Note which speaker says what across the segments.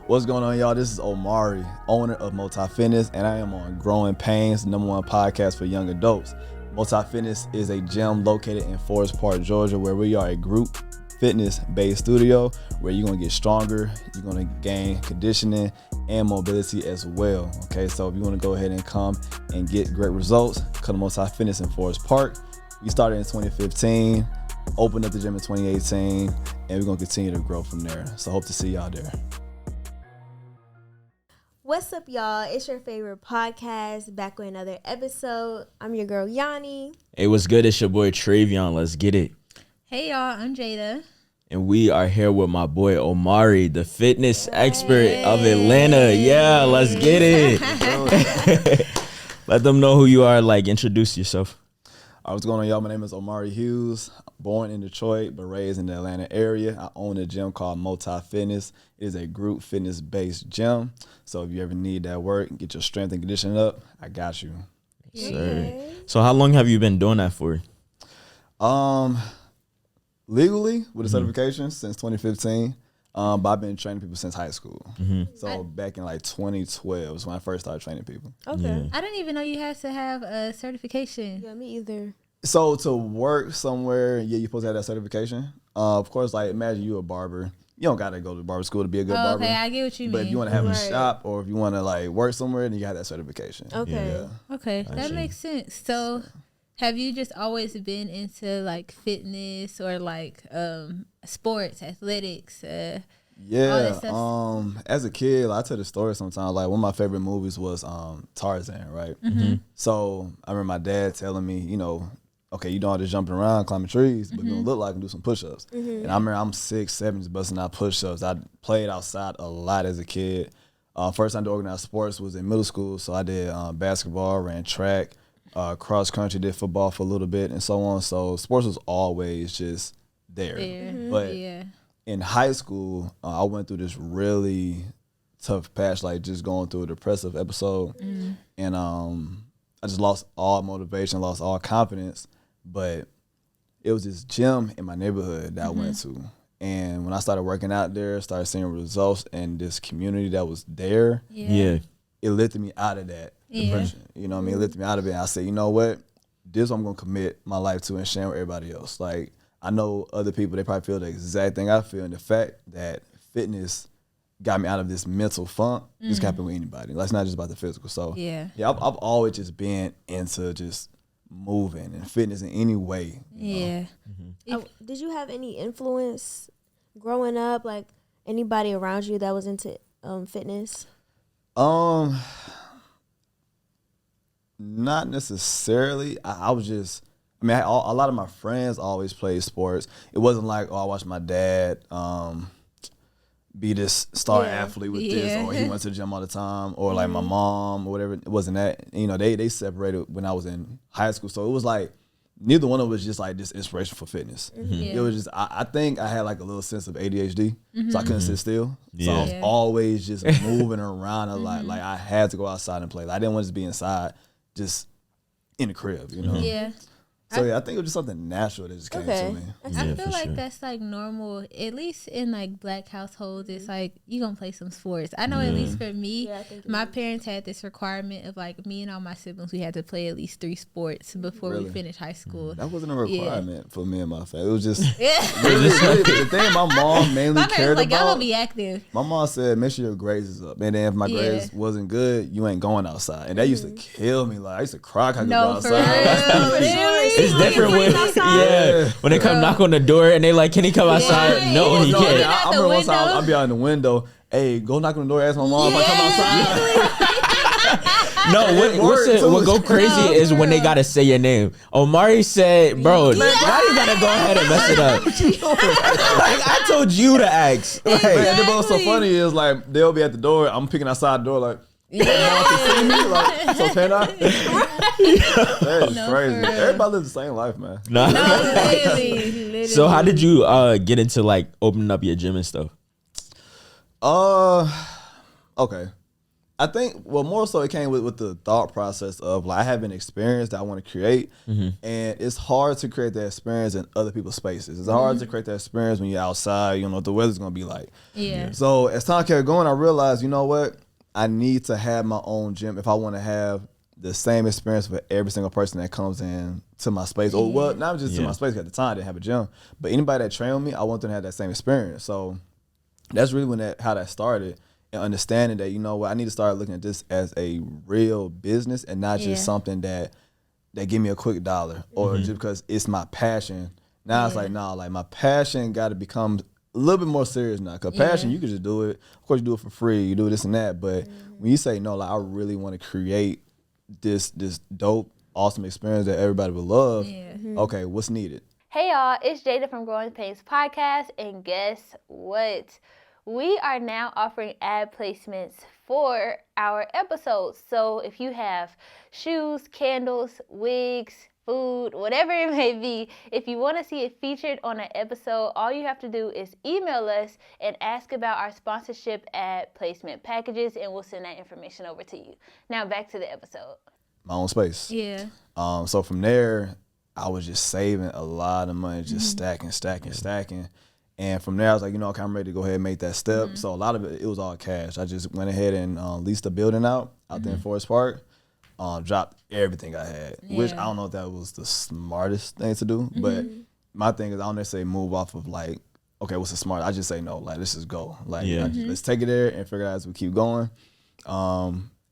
Speaker 1: What's going on, y'all? This is Omari, owner of MultiFitness, and I am on Growing Painz, #1 podcast for young adults. MultiFitness is a gym located in Forest Park, Georgia, where we are a group fitness-based studio where you're going to get stronger, you're going to gain conditioning and mobility as well. Okay, so if you want to go ahead and come and get great results, come to MultiFitness in Forest Park. We started in 2015, opened up the gym in 2018, and we're going to continue to grow from there. So hope to see y'all there.
Speaker 2: What's up, y'all? It's your favorite podcast, back with another episode. I'm your girl, Yanni.
Speaker 3: Hey, what's good? It's your boy, Travion. Let's get it.
Speaker 4: Hey, y'all. I'm Jada.
Speaker 3: And we are here with my boy, Omari, the fitness expert of Atlanta. Yeah, let's get it. Let them know who you are. Like, introduce yourself.
Speaker 1: What's going on, y'all? My name is Omari Hughes. Born in Detroit, but raised in the Atlanta area. I own a gym called MultiFitness. It is a group fitness-based gym. So if you ever need that work, get your strength and conditioning up, I got you.
Speaker 3: Yes, sir. So how long have you been doing that for?
Speaker 1: Legally, with a certification, since 2015. But I've been training people since high school. So back in like 2012 is when I first started training people.
Speaker 2: Okay.
Speaker 3: Yeah.
Speaker 4: I didn't even know you had to have a certification.
Speaker 2: Yeah, me either.
Speaker 1: So to work somewhere, yeah, you're supposed to have that certification. Of course, like imagine you a barber. You don't got to go to barber school to be a good barber.
Speaker 4: Okay, I get what you mean.
Speaker 1: But if you want to have a
Speaker 2: Right.
Speaker 1: shop or if you want to like work somewhere, then you have that certification.
Speaker 2: Okay.
Speaker 1: Yeah.
Speaker 4: Okay, that makes sense. So have you just always been into like fitness or like sports, athletics? All that stuff?
Speaker 1: As a kid, I tell the story sometimes. Like one of my favorite movies was Tarzan, right? So I remember my dad telling me, you know, okay, you know all this jumping around, climbing trees, but you don't look like you can do some push-ups. And I remember I'm 6'7", just busting out push-ups. I played outside a lot as a kid. First time to organize sports was in middle school, so I did basketball, ran track, cross country, did football for a little bit, and so on. So sports was always just there. But in high school, I went through this really tough patch, like just going through a depressive episode. And I just lost all motivation, lost all confidence. But it was this gym in my neighborhood that I went to. And when I started working out there, started seeing results and this community that was there,
Speaker 3: Yeah.
Speaker 1: it lifted me out of that depression. You know what I mean? It lifted me out of it. And I said, you know what? This is what I'm going to commit my life to and share with everybody else. Like, I know other people, they probably feel the exact thing I feel. And the fact that fitness got me out of this mental funk, this can happen with anybody. Like, it's not just about the physical. So, I've always just been into just moving and fitness in any way. You know?
Speaker 2: Did you have any influence growing up, like anybody around you that was into fitness?
Speaker 1: Not necessarily. I was just, I mean, a lot of my friends always played sports. It wasn't like, oh, I watched my dad be this star athlete with this, or he went to the gym all the time, or like my mom or whatever. It wasn't that. You know, they separated when I was in high school. So it was like, neither one of us was just like this inspiration for fitness. It was just, I think I had like a little sense of ADHD, so I couldn't sit still. So I was always just moving around a lot. Like I had to go outside and play. Like, I didn't want to just be inside, just in the crib, you know? So I think it was just something natural that just came to me.
Speaker 4: I feel like that's like normal, at least in like black households. It's like you gonna play some sports. I know at least for me, my parents had this requirement of like me and all my siblings, we had to play at least 3 sports before we finished high school.
Speaker 1: That wasn't a requirement for me and my family. It was just the thing my mom mainly
Speaker 4: my
Speaker 1: cared
Speaker 4: like,
Speaker 1: about.
Speaker 4: y'all gonna be active.
Speaker 1: My mom said, make sure your grades is up. And then if my grades wasn't good, you ain't going outside. And that used to kill me. Like I used to cry because I could go outside.
Speaker 3: It's different when they come knock on the door and they like, can he come outside? No, he can't.
Speaker 1: I remember one time I'll be out in the window. Hey, go knock on the door, ask my mom if I come outside.
Speaker 3: No, what go crazy is when they gotta say your name. Omari said, bro, why you gotta go ahead and mess it up? Like, I told you to ask.
Speaker 1: And then what's so funny is like they'll be at the door, I'm picking outside the door like, mom can see me, like, so can I? That is crazy. Everybody lives the same life, man.
Speaker 3: Nah.
Speaker 4: Literally.
Speaker 3: So how did you get into like opening up your gym and stuff?
Speaker 1: Okay. I think, well, more so it came with the thought process of like I have an experience that I want to create, and it's hard to create that experience in other people's spaces. It's hard to create that experience when you're outside. You don't know what the weather's gonna be like.
Speaker 4: Yeah.
Speaker 1: So as time kept going, I realized, you know what, I need to have my own gym if I want to have the same experience for every single person that comes in to my space. Or well, not just to my space. At the time, I didn't have a gym, but anybody that trained with me, I want them to have that same experience. So that's really how that started. And understanding that, you know what, I need to start looking at this as a real business and not just something that give me a quick dollar or just because it's my passion. Now it's like, nah, like my passion got to become a little bit more serious now. Because passion, you can just do it. Of course, you do it for free. You do this and that. But when you say, no, like I really want to create this dope, awesome experience that everybody will love, okay, what's needed?
Speaker 5: Hey, y'all, it's Jada from Painz Podcast. And guess what? We are now offering ad placements for our episodes. So if you have shoes, candles, wigs, food, whatever it may be, if you want to see it featured on an episode, all you have to do is email us and ask about our sponsorship ad placement packages, and we'll send that information over to you. Now back to the episode.
Speaker 1: My own space.
Speaker 4: Yeah.
Speaker 1: So from there, I was just saving a lot of money, just stacking. And from there, I was like, you know, okay, I'm ready to go ahead and make that step. So a lot of it was all cash. I just went ahead and leased a building out there in Forest Park, dropped everything I had, which I don't know if that was the smartest thing to do. But my thing is I don't necessarily move off of like, okay, what's the smart? I just say no, like, let's just go. Like, let's take it there and figure out as we keep going.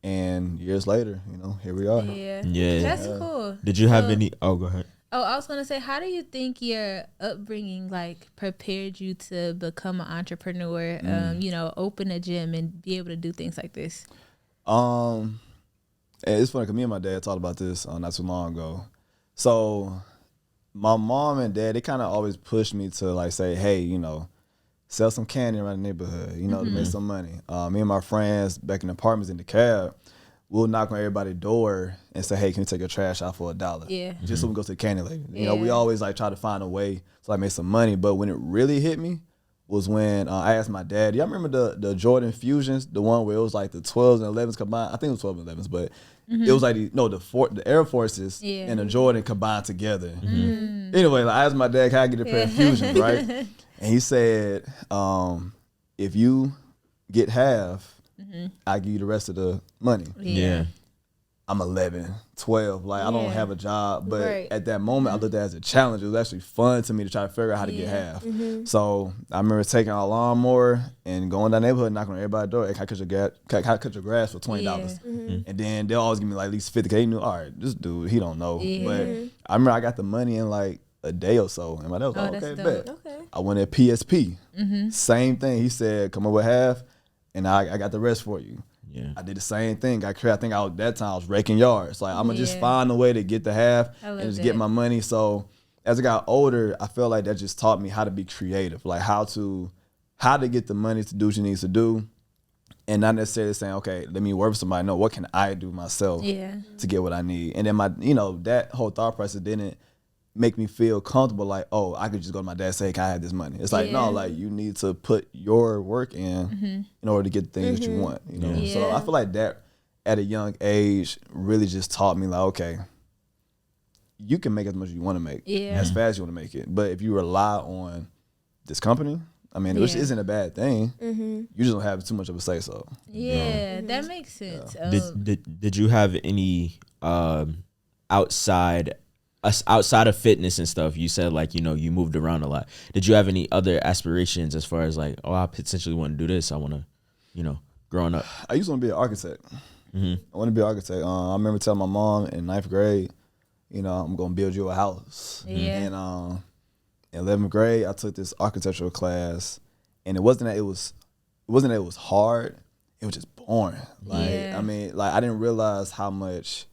Speaker 1: And years later, you know, here we are.
Speaker 3: Yeah.
Speaker 4: That's cool.
Speaker 3: Did you have any? Oh, go ahead.
Speaker 4: Oh, I was gonna say, how do you think your upbringing like prepared you to become an entrepreneur? You know, open a gym and be able to do things like this.
Speaker 1: And it's funny because me and my dad talked about this not too long ago. So my mom and dad, they kind of always pushed me to like say, hey, you know, sell some candy around the neighborhood, you know, to make some money. Me and my friends back in the apartments in the cab, we'll knock on everybody's door and say, hey, can you take your trash out for $1?
Speaker 4: Yeah.
Speaker 1: Just so we go to the candy lady. You know, we always like try to find a way to like make some money. But when it really hit me was when I asked my dad, y'all remember the Jordan Fusions, the one where it was like the 12s and 11s combined? I think it was 12s and 11s, but it was like the Air Forces and the Jordan combined together. Anyway, like, I asked my dad, can I get a pair of Fusions, right? And he said, if you get half, I give you the rest of the money.
Speaker 3: Yeah.
Speaker 1: I'm 11, 12. Like, I don't have a job. But at that moment, I looked at it as a challenge. It was actually fun to me to try to figure out how to get half. So I remember taking our lawnmower and going down the neighborhood, knocking on everybody's door. Hey, can I cut your grass for $20? And then they'll always give me like at least $50. They knew, all right, this dude, he don't know. But I remember I got the money in like a day or so. And my dad was like, okay, bet. I went at PSP. Same thing. He said, come up with half, and I got the rest for you. Yeah. I did the same thing. I think that time I was raking yards. Like, I'm going to just find a way to get the half and just get my money. So as I got older, I felt like that just taught me how to be creative, like how to get the money to do what you need to do, and not necessarily saying, okay, let me work for somebody. No, what can I do myself to get what I need? And then that whole thought process didn't make me feel comfortable like, oh, I could just go to my dad and say, can I have this money? It's like, no, like you need to put your work in order to get the things that you want, you know? So I feel like that at a young age really just taught me like, okay, you can make as much as you want to make, as fast as you want to make it. But if you rely on this company, I mean, which isn't a bad thing, you just don't have too much of a say so.
Speaker 4: That makes sense.
Speaker 3: Did you have any outside of fitness and stuff? You said like, you know, you moved around a lot. Did you have any other aspirations as far as like, oh, I potentially want to do this, I want to, you know, growing up?
Speaker 1: I used to want to be an architect. I want to be an architect. I remember telling my mom in 9th grade, you know, I'm going to build you a house. And in 11th grade, I took this architectural class, and it wasn't that it was hard. It was just boring. Like, I mean, like I didn't realize how much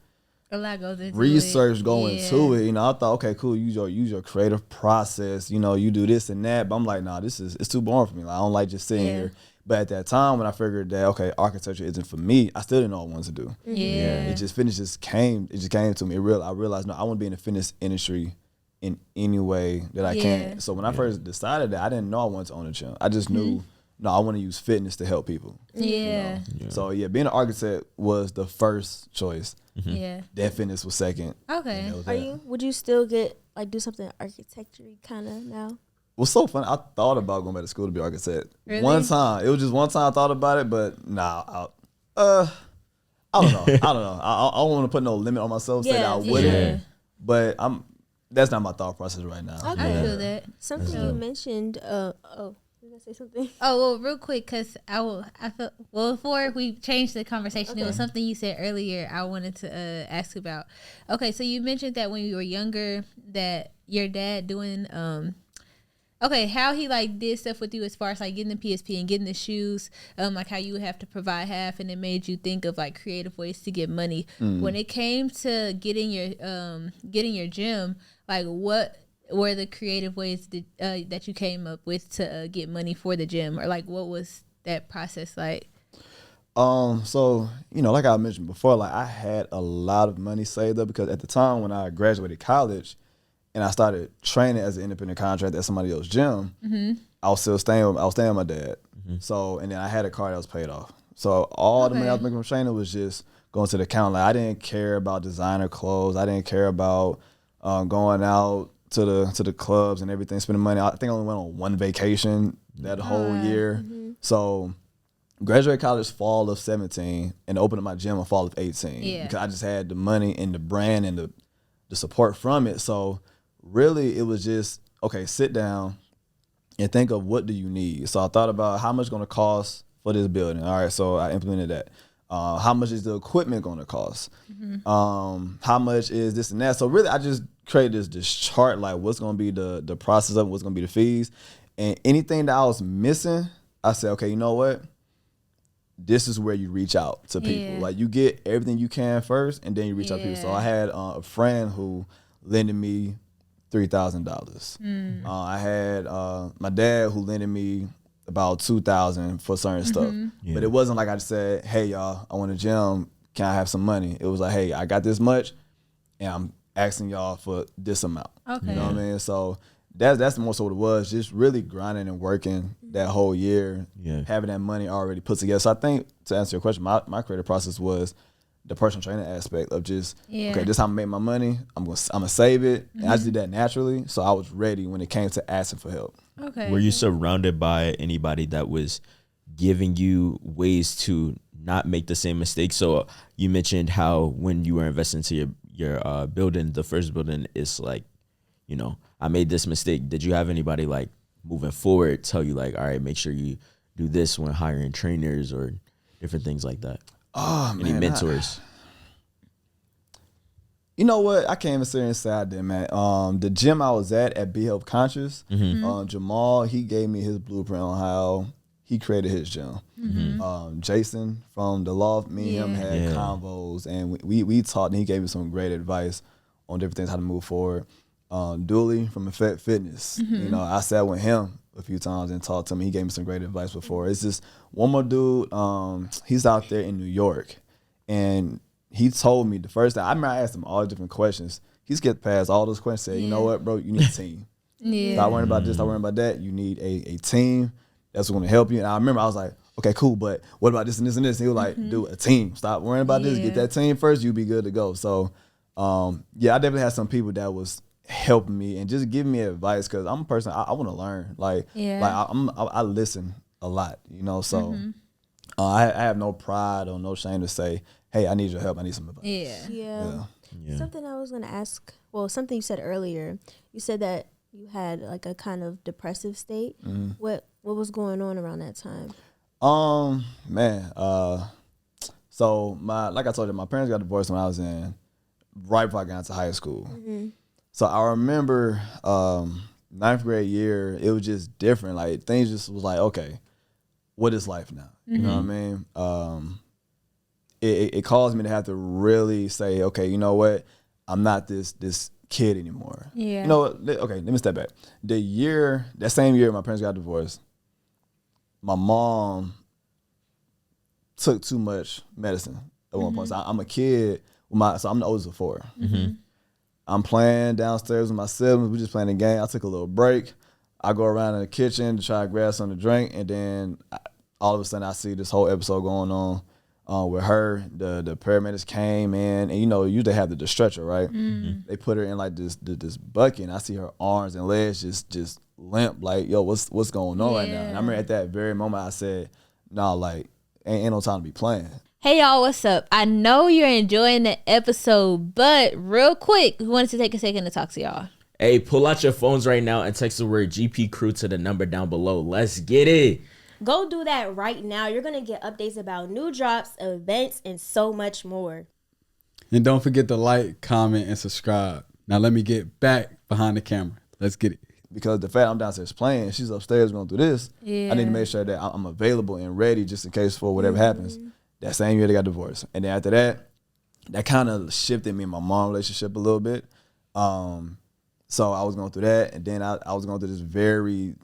Speaker 4: a lot goes into
Speaker 1: research going into it. You know, I thought, okay, cool, use your creative process. You know, you do this and that. But I'm like, nah, it's too boring for me. Like, I don't like just sitting here. But at that time, when I figured that, okay, architecture isn't for me, I still didn't know what I wanted to do. It just came to me. I realized, no, I want to be in the fitness industry in any way that I can. So when I first decided that, I didn't know I wanted to own a gym. I just knew no, I want to use fitness to help people.
Speaker 4: Yeah.
Speaker 1: So being an architect was the first choice.
Speaker 4: Yeah.
Speaker 1: Then fitness was second.
Speaker 4: Okay.
Speaker 2: Would you still do something architecture kind of now?
Speaker 1: What's so funny, I thought about going back to school to be an architect.
Speaker 4: Really?
Speaker 1: One time. It was just one time I thought about it, but nah, I don't know. I don't want to put no limit on myself, say that I wouldn't.
Speaker 4: Yeah.
Speaker 1: But that's not my thought process right now.
Speaker 2: Okay.
Speaker 4: I feel that.
Speaker 2: Something you mentioned, you were gonna say something?
Speaker 4: Oh, well, real quick, because I feel, well, before we change the conversation, it was something you said earlier I wanted to ask about. Okay, so you mentioned that when you were younger, that your dad doing, how he, like, did stuff with you as far as, like, getting the PSP and getting the shoes, like, how you would have to provide half, and it made you think of, like, creative ways to get money. When it came to getting your gym, like, what were the creative ways that you came up with to get money for the gym, or like what was that process like?
Speaker 1: So like I mentioned before, like I had a lot of money saved up because at the time when I graduated college and I started training as an independent contractor at somebody else's gym, I was staying with my dad. So and then I had a car that was paid off. So all the money I was making from training was just going to the account. Like I didn't care about designer clothes. I didn't care about going out to the clubs and everything, spending money. I think I only went on one vacation that whole year. So graduated college fall of 17 and opened up my gym in fall of 18 because I just had the money and the brand and the support from it. So really it was just, okay, sit down and think of what do you need. So I thought about how much it's going to cost for this building. All right, so I implemented that. How much is the equipment going to cost? How much is this and that? So really I just created this chart, like what's going to be the process of it, what's going to be the fees. And anything that I was missing, I said, okay, you know what? This is where you reach out to people. Like you get everything you can first and then you reach out to people. So I had a friend who lended me $3,000. I had my dad who lended me about $2,000 for certain stuff. But it wasn't like I just said, hey y'all, I want a gym, can I have some money? It was like, hey, I got this much and I'm asking y'all for this amount. You know what I mean? So that's more so what it was, just really grinding and working that whole year, having that money already put together. So I think to answer your question, my creative process was the personal training aspect of just, okay, this is how I'm make my money. I'm gonna save it. And I just did that naturally. So I was ready when it came to asking for help.
Speaker 3: Okay. Were you surrounded by anybody that was giving you ways to not make the same mistake? So you mentioned how when you were investing into your building, the first building, is like, I made this mistake. Did you have anybody like moving forward tell you like, all right, make sure you do this when hiring trainers or different things like that?
Speaker 1: Oh,
Speaker 3: Any
Speaker 1: man,
Speaker 3: mentors?
Speaker 1: You know what? I can't even sit here and say I did, man. The gym I was at Be Health Conscious, Jamal, he gave me his blueprint on how he created his gym. Jason from the Loft, me and him had convos, and we talked, and he gave me some great advice on different things, how to move forward. Dooley from Effect Fitness, I sat with him a few times and talked to him. He gave me some great advice before. It's just one more dude, he's out there in New York, and he told me the first time, I remember I asked him all the different questions. He skipped past all those questions, said, you know what, bro, you need a team. Stop worrying about this, stop worrying about that. You need a team that's going to help you. And I remember I was like, okay, cool, but what about this and this and this? And he was like, dude, a team. Stop worrying about this. Get that team first. You'll be good to go. So, I definitely had some people that was helping me and just giving me advice because I'm a person, I want to learn. I listen a lot, so I have no pride or no shame to say, hey, I need your help. I need some advice.
Speaker 2: Yeah. Something I was going to ask, something you said earlier, you said that you had like a kind of depressive state. What was going on around that time?
Speaker 1: So like I told you, my parents got divorced when I was right before I got into high school. So I remember 9th grade year, it was just different. Like things just was like, okay, what is life now? You know what I mean? It caused me to have to really say, okay, you know what? I'm not this kid anymore. You know what? Okay, let me step back. That same year my parents got divorced, my mom took too much medicine at one point. So I'm a kid, so I'm the oldest of 4. I'm playing downstairs with my siblings. We just playing a game. I took a little break. I go around in the kitchen to try to grab something to drink, and then all of a sudden I see this whole episode going on with her. The paramedics came in, and usually they have the stretcher, right? They put her in like this bucket, and I see her arms and legs just limp, like, yo, what's going on right now? And I remember at that very moment I said, nah, like, ain't no time to be playing.
Speaker 5: Hey y'all, what's up? I know you're enjoying the episode, but real quick, we wanted to take a second to talk to y'all.
Speaker 3: Hey, pull out your phones right now and text the word GP Crew to the number down below. Let's get it.
Speaker 2: Go do that right now. You're going to get updates about new drops, events, and so much more.
Speaker 6: And don't forget to like, comment, and subscribe. Now let me get back behind the camera. Let's get it.
Speaker 1: Because the fact I'm downstairs playing, she's upstairs going through this, I need to make sure that I'm available and ready just in case for whatever happens. That same year they got divorced. And then after that kind of shifted me and my mom relationship a little bit. So I was going through that, and then I was going through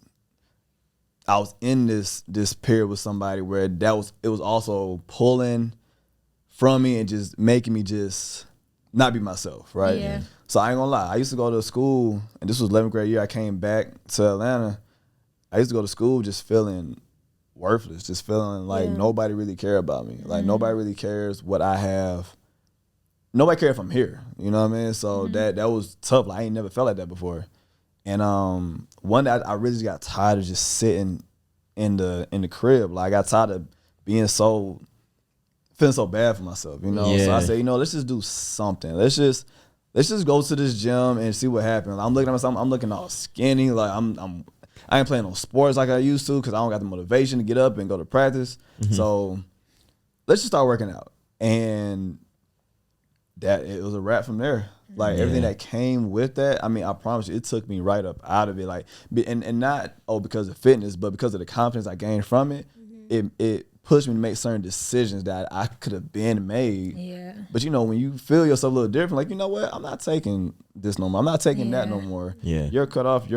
Speaker 1: I was in this period with somebody where it was also pulling from me and just making me just not be myself, right?
Speaker 5: Yeah.
Speaker 1: So I ain't gonna lie, I used to go to school, and this was 11th grade year I came back to Atlanta. I used to go to school just feeling worthless, just feeling like nobody really cared about me. Like nobody really cares what I have. Nobody cares if I'm here. You know what I mean? So that was tough. Like I ain't never felt like that before. And one day I really just got tired of just sitting in the crib. Like I got tired of feeling so bad for myself, So I said, let's just do something. Let's just go to this gym and see what happens. I'm looking at myself, I'm looking all skinny. Like I ain't playing no sports like I used to because I don't got the motivation to get up and go to practice. So let's just start working out. And it was a wrap from there. Like everything that came with that, I mean, I promise you, it took me right up out of it. Like, and not because of fitness, but because of the confidence I gained from it. It pushed me to make certain decisions that I could have been made. Yeah. But when you feel yourself a little different, like, you know what? I'm not taking this no more. I'm not taking that no more. Yeah. You're cut off.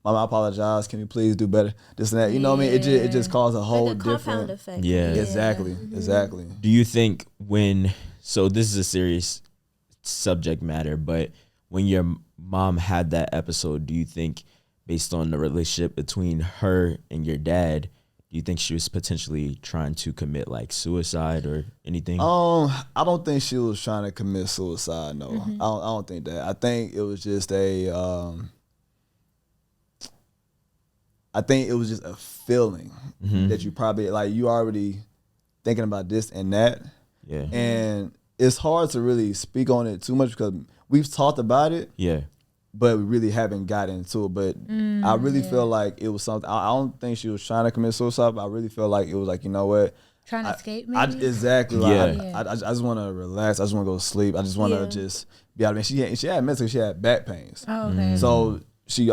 Speaker 1: Mom, I apologize. Can you please do better? This and that. You know what I mean? It just caused a whole
Speaker 2: like a
Speaker 1: different
Speaker 2: effect.
Speaker 3: Yeah.
Speaker 1: Exactly. Exactly.
Speaker 3: Do you think so this is a serious subject matter, but when your mom had that episode, do you think based on the relationship between her and your dad, do you think she was potentially trying to commit like suicide or anything?
Speaker 1: I don't think she was trying to commit suicide. No, I don't think that. I think it was just a feeling that you probably like. You already thinking about this and that. Yeah. And it's hard to really speak on it too much because we've talked about it. Yeah. But we really haven't got into it. But I really feel like it was something. I don't think she was trying to commit suicide, but I really feel like it was like, you know what?
Speaker 5: Trying to escape, maybe?
Speaker 1: Exactly. Like, I just want to relax. I just want to go to sleep. I just want to just be out of it. She had mentally, she had back pains. Oh, okay. So it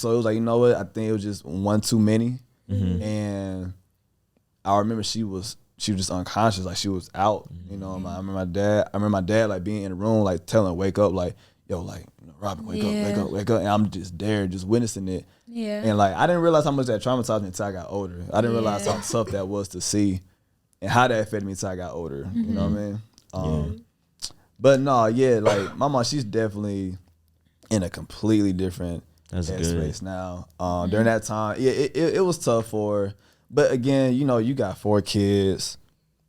Speaker 1: was like, you know what? I think it was just one too many. And I remember she was just unconscious, like she was out. I remember my dad like being in the room, like telling her, wake up, like, yo, like, Robin, wake up. And I'm just there, just witnessing it. Yeah. And like I didn't realize how much that traumatized me until I got older. I didn't realize how tough that was to see and how that affected me until I got older. You know what I mean? But no, like my mom, she's definitely in a completely different headspace now. During that time, it was tough for her. But again, you got 4 kids.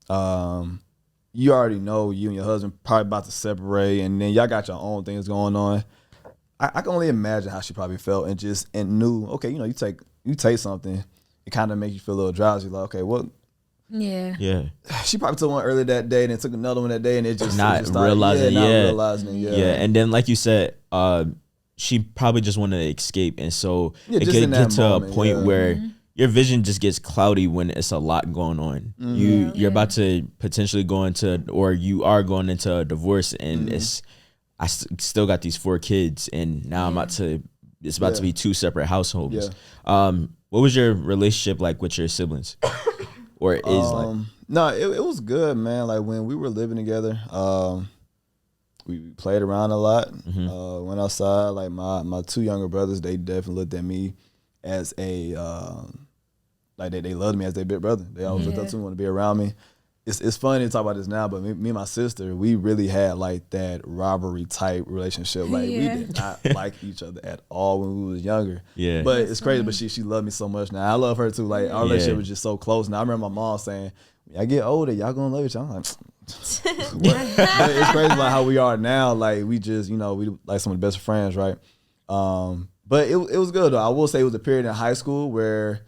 Speaker 1: You already know you and your husband probably about to separate, and then y'all got your own things going on. I can only imagine how she probably felt and knew, okay, you take something, it kind of makes you feel a little drowsy, like, okay, what? Yeah. Yeah. She probably took one earlier that day, and then took another one that day, and it just
Speaker 3: not realizing it. Yeah. And then, like you said, she probably just wanted to escape, and so it could get to a point where your vision just gets cloudy when it's a lot going on. You're about to potentially go into, or you are going into a divorce, and I still got these 4 kids, and now it's about to be 2 separate households. Yeah. What was your relationship like with your siblings? Or is like?
Speaker 1: No, it was good, man. Like when we were living together, we played around a lot. Went outside. Like my 2 younger brothers, they definitely looked at me as a like they loved me as their big brother. They always looked up to me, wanted to be around me. it's funny to talk about this now, but me and my sister, we really had like that rivalry type relationship. Like we did not like each other at all when we was younger.
Speaker 3: Yeah.
Speaker 1: But it's crazy. But she loved me so much now. I love her too. Like our relationship was just so close. Now I remember my mom saying, "When I get older, y'all gonna love each other." I'm like, but it's crazy like how we are now. Like we just, we like some of the best friends, right? But it was good though. I will say it was a period in high school where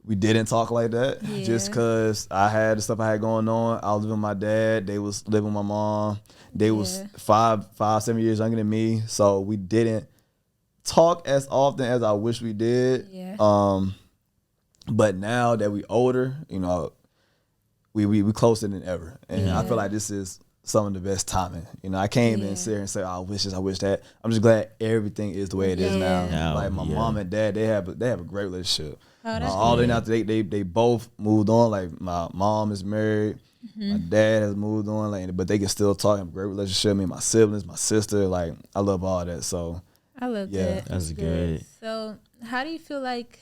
Speaker 1: we didn't talk like that just because I had the stuff I had going on. I was living with my dad. They was living with my mom. They was 7 years younger than me. So we didn't talk as often as I wish we did.
Speaker 4: Yeah.
Speaker 1: But now that we older, we closer than ever. And I feel like this is some of the best timing. I can't even sit here and say, I wish this, I wish that. I'm just glad everything is the way it is now. Like my mom and dad, they have a great relationship. All they now they both moved on. Like my mom is married, my dad has moved on. Like, but they can still talk. Have a great relationship. Me and my siblings, my sister. Like I love all that. So
Speaker 4: I love that.
Speaker 3: That's good.
Speaker 4: So how do you feel like?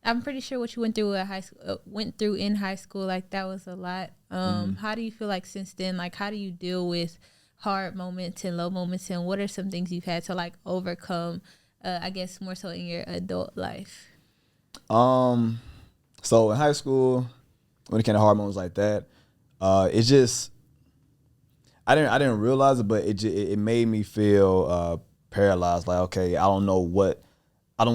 Speaker 4: I'm pretty sure what you went through at high school, in high school, like that was a lot. How do you feel like since then? Like how do you deal with hard moments and low moments, and what are some things you've had to like overcome? I guess more so in your adult life.
Speaker 1: So in high school, when it came to hard moments like that, it just I didn't realize it, but it made me feel paralyzed. Like, okay, I don't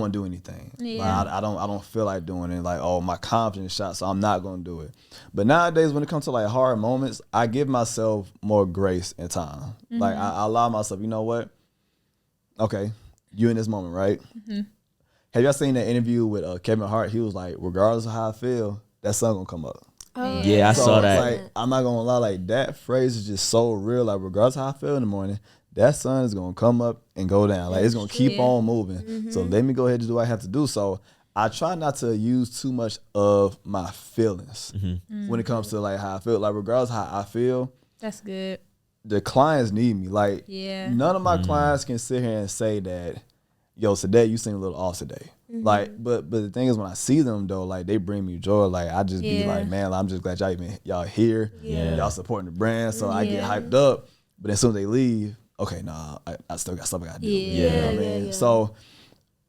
Speaker 1: want to do anything.
Speaker 4: Yeah.
Speaker 1: Like, I don't feel like doing it. Like, oh, my confidence shot, so I'm not gonna do it. But nowadays, when it comes to like hard moments, I give myself more grace and time. Like I allow myself. You know what? Okay, you in this moment, right? Have y'all seen that interview with Kevin Hart? He was like, regardless of how I feel, that sun gonna come up.
Speaker 2: Oh,
Speaker 3: Yeah, I saw that.
Speaker 1: Like, I'm not gonna lie, like that phrase is just so real. Like, regardless of how I feel in the morning, that sun is gonna come up and go down. Like, it's gonna keep on moving. So let me go ahead and do what I have to do. So I try not to use too much of my feelings when it comes to like how I feel. Like, regardless of how I feel,
Speaker 4: That's good.
Speaker 1: the clients need me. Like, none of my clients can sit here and say that, yo, today you seem a little off today. Like, but the thing is, when I see them though, like they bring me joy. Like I just be like, man, I'm just glad y'all here. Y'all supporting the brand. So I get hyped up. But as soon as they leave, okay, nah, I still got stuff I gotta do. You know what I mean? So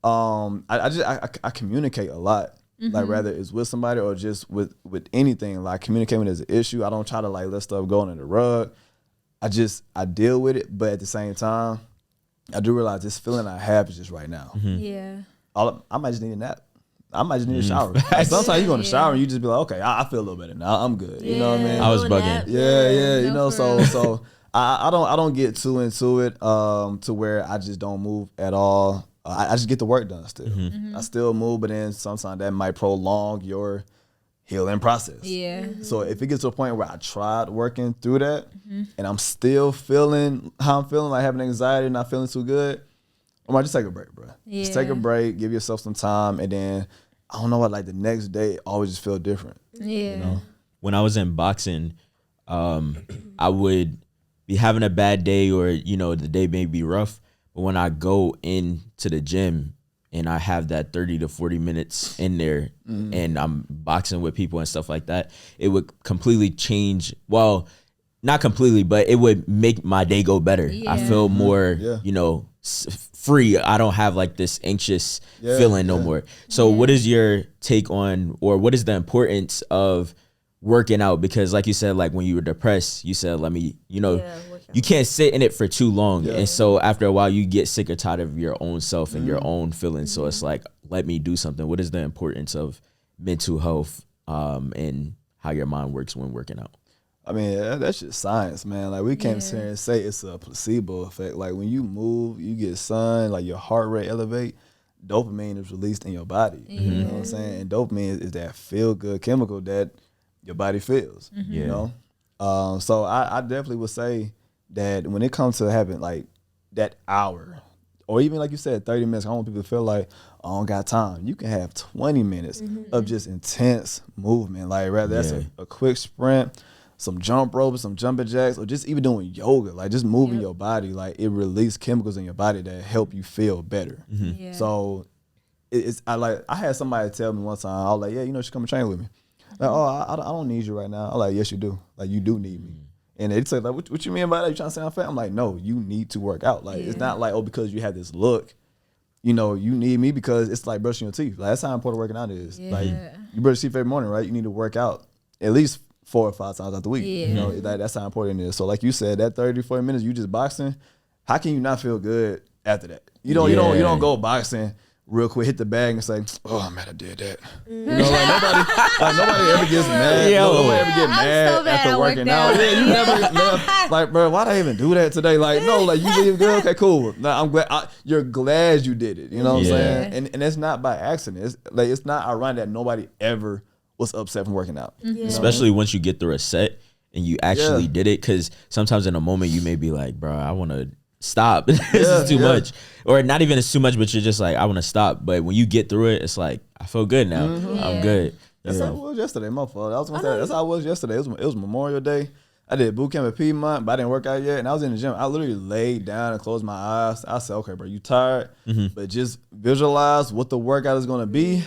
Speaker 1: I communicate a lot. Like whether it's with somebody or just with anything. Like communicate when there's an issue. I don't try to like let stuff go under the rug. I deal with it, but at the same time, I do realize this feeling I have is just right now.
Speaker 4: Yeah.
Speaker 1: I might just need a nap. I might just need a shower. Like sometimes you go in the shower and you just be like, okay, I feel a little better now. I'm good. You know what I mean?
Speaker 3: I was bugging.
Speaker 1: Yeah. So I don't get too into it to where I just don't move at all. I just get the work done still. I still move, but then sometimes that might prolong your healing process.
Speaker 4: Yeah.
Speaker 1: So if it gets to a point where I tried working through that and I'm still feeling how I'm feeling, like having anxiety and not feeling too good, I might just take a break, bro. Just take a break, give yourself some time, and then I don't know what, like the next day always just feel different.
Speaker 4: Yeah.
Speaker 1: You know?
Speaker 3: When I was in boxing, I would be having a bad day or, the day may be rough. But when I go into the gym and I have that 30 to 40 minutes in there and I'm boxing with people and stuff like that, it would completely change. Well, not completely, but it would make my day go better. I feel more, free. I don't have like this anxious feeling no more. So what is your take on, or what is the importance of working out? Because like you said, like when you were depressed, you said, you can't sit in it for too long. And so after a while you get sick or tired of your own self and your own feelings. So it's like, let me do something. What is the importance of mental health and how your mind works when working out?
Speaker 1: I mean, that's just science, man. Like, we can't sit here and say it's a placebo effect. Like, when you move, you get sun, like, your heart rate elevate, dopamine is released in your body. You know what I'm saying? And dopamine is that feel-good chemical that your body feels, you know? So I definitely would say that when it comes to having, like, that hour, or even, like you said, 30 minutes, I don't want people to feel like, I don't got time. You can have 20 minutes of just intense movement. Like, rather that's a quick sprint, some jump ropes, some jumping jacks, or just even doing yoga, like just moving your body, like it releases chemicals in your body that help you feel better. So I had somebody tell me one time, I was like, yeah, you should come and train with me. Like, oh, I don't need you right now. I'm like, yes, you do. Like, you do need me. And they'd say, like, what you mean by that? You trying to say I'm fat? I'm like, no, you need to work out. Like, it's not like, oh, because you have this look, you know, you need me, because it's like brushing your teeth. Like, that's how important working out is. Like, you brush your teeth every morning, right? You need to work out at least 4 or 5 times out the week. You know, that's how important it is. So like you said, that 30, 40 minutes, you just boxing, how can you not feel good after that? You don't go boxing real quick, hit the bag and say, oh man, I did that. You know, like nobody ever gets mad. Nobody ever get mad after working out. Yeah, you never like, bro, why'd I even do that today? Like, no, like, you did good. Okay, cool. Nah, I'm glad. You're glad you did it. You know what I'm saying? And it's not by accident. It's not ironic that nobody ever was upset from working out.
Speaker 3: Especially once you get through a set and you actually did it, because sometimes in a moment you may be like, bro, I want to stop. This is too much. Or not even it's too much, but you're just like, I want to stop. But when you get through it, it's like, I feel good now. I'm good.
Speaker 1: That's how it was yesterday. My fault. I was gonna say that's how it was yesterday. It was Memorial Day. I did boot camp at Piedmont, but I didn't work out yet. And I was in the gym. I literally laid down and closed my eyes. I said, okay, bro, you tired, but just visualize what the workout is gonna be.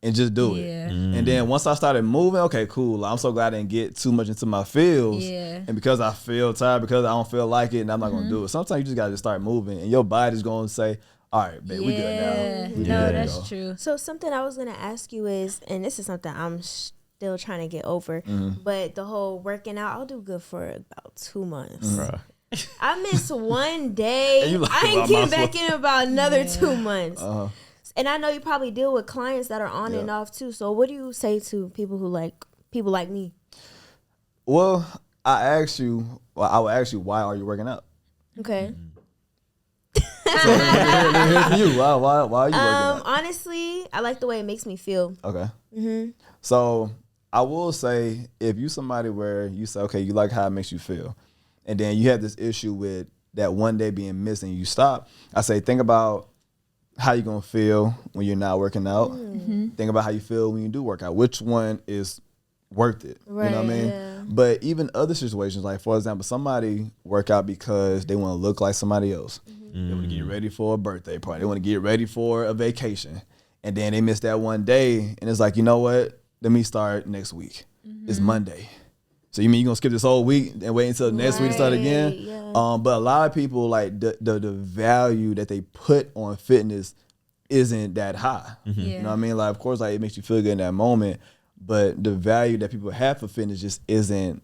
Speaker 1: And just do it. And then once I started moving, okay, cool. I'm so glad I didn't get too much into my feels. And because I feel tired, because I don't feel like it, and I'm not going to do it. Sometimes you just got to start moving, and your body's going to say, all right, babe, we good now.
Speaker 4: That's true.
Speaker 2: So something I was going to ask you is, and this is something I'm still trying to get over, but the whole working out, I'll do good for about 2 months. I miss one day. Like, I ain't getting back in about another 2 months. And I know you probably deal with clients that are on and off too. So what do you say to people like me?
Speaker 1: Well, I would ask you, why are you working out?
Speaker 2: Okay.
Speaker 1: So here's for you. Why are you working out?
Speaker 2: Honestly, I like the way it makes me feel.
Speaker 1: Okay. So I will say, if you somebody where you say, okay, you like how it makes you feel, and then you have this issue with that one day being missed and you stop, I say, think about how you gonna feel when you're not working out. Think about how you feel when you do work out. Which one is worth it? Right, you know what I mean? Yeah. But even other situations, like for example, somebody work out because they want to look like somebody else. They want to get ready for a birthday party. They want to get ready for a vacation, and then they miss that one day, and it's like, you know what? Let me start next week. It's Monday. So you mean you're going to skip this whole week and wait until next week to start again? Yeah. But a lot of people, like, the value that they put on fitness isn't that high. You know what I mean? Like, of course, like, it makes you feel good in that moment, but the value that people have for fitness just isn't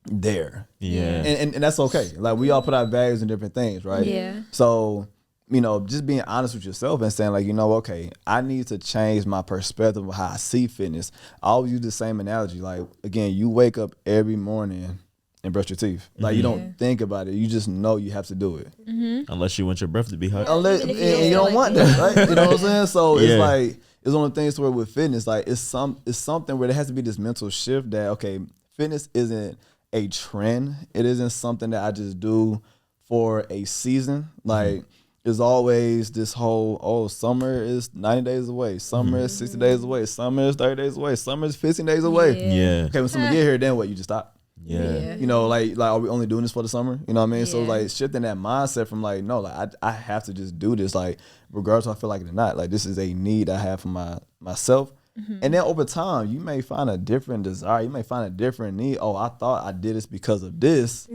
Speaker 1: there. And that's okay. Like, we all put our values in different things, right? So, you know, just being honest with yourself and saying, like, you know, okay, I need to change my perspective of how I see fitness. I always use the same analogy. Like, again, you wake up every morning and brush your teeth. Like, you don't think about it. You just know you have to do it.
Speaker 3: Unless you want your breath to be hot.
Speaker 1: And you don't want that, right? You know what I'm saying? So it's like, it's one of the things where with fitness, like, it's something where there has to be this mental shift that, okay, fitness isn't a trend. It isn't something that I just do for a season. Like, there's always this whole, summer is 90 days away. Summer is 60 days away. Summer is 30 days away. Summer is 15 days away. Okay, when summer get here, then what? You just stop. You know, like, are we only doing this for the summer? You know what I mean? So, like, shifting that mindset from, like, no, like, I have to just do this, like, regardless if I feel like it or not. Like, this is a need I have for myself. And then over time, you may find a different desire. You may find a different need. Oh, I thought I did this because of this.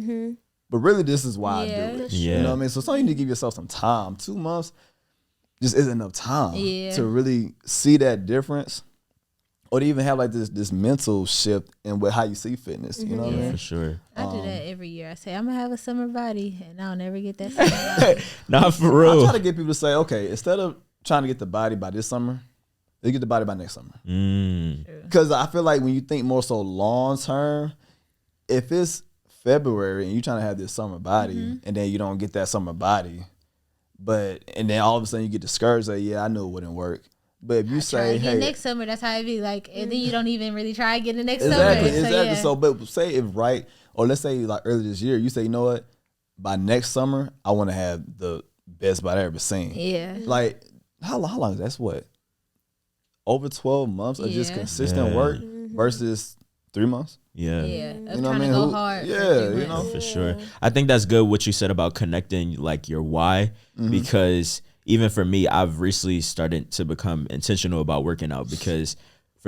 Speaker 1: But really, this is why I do it. You know what I mean? So sometimes you need to give yourself some time. 2 months just isn't enough time to really see that difference, or to even have like this mental shift in how you see fitness. You know what I mean?
Speaker 3: For sure.
Speaker 4: I do that every year. I say, I'm going to have a summer body, and I'll never get that summer body.
Speaker 3: Not for real.
Speaker 1: I try to get people to say, okay, instead of trying to get the body by this summer, let's get the body by next summer. Because I feel like when you think more so long term, if it's February and you trying to have this summer body and then you don't get that summer body, and then all of a sudden you get discouraged, like, I knew it wouldn't work. But if you say, hey,
Speaker 4: next summer, that's how it be like, and then you don't even really try again the next summer.
Speaker 1: Exactly. So, but say if or let's say like earlier this year, you say, you know what, by next summer, I want to have the best body I've ever seen. Like, how long is that? That's what? Over 12 months of just consistent work versus 3 months.
Speaker 4: You know what I mean? Go hard.
Speaker 1: You know,
Speaker 3: for sure. I think that's good what you said about connecting like your why, because even for me, I've recently started to become intentional about working out, because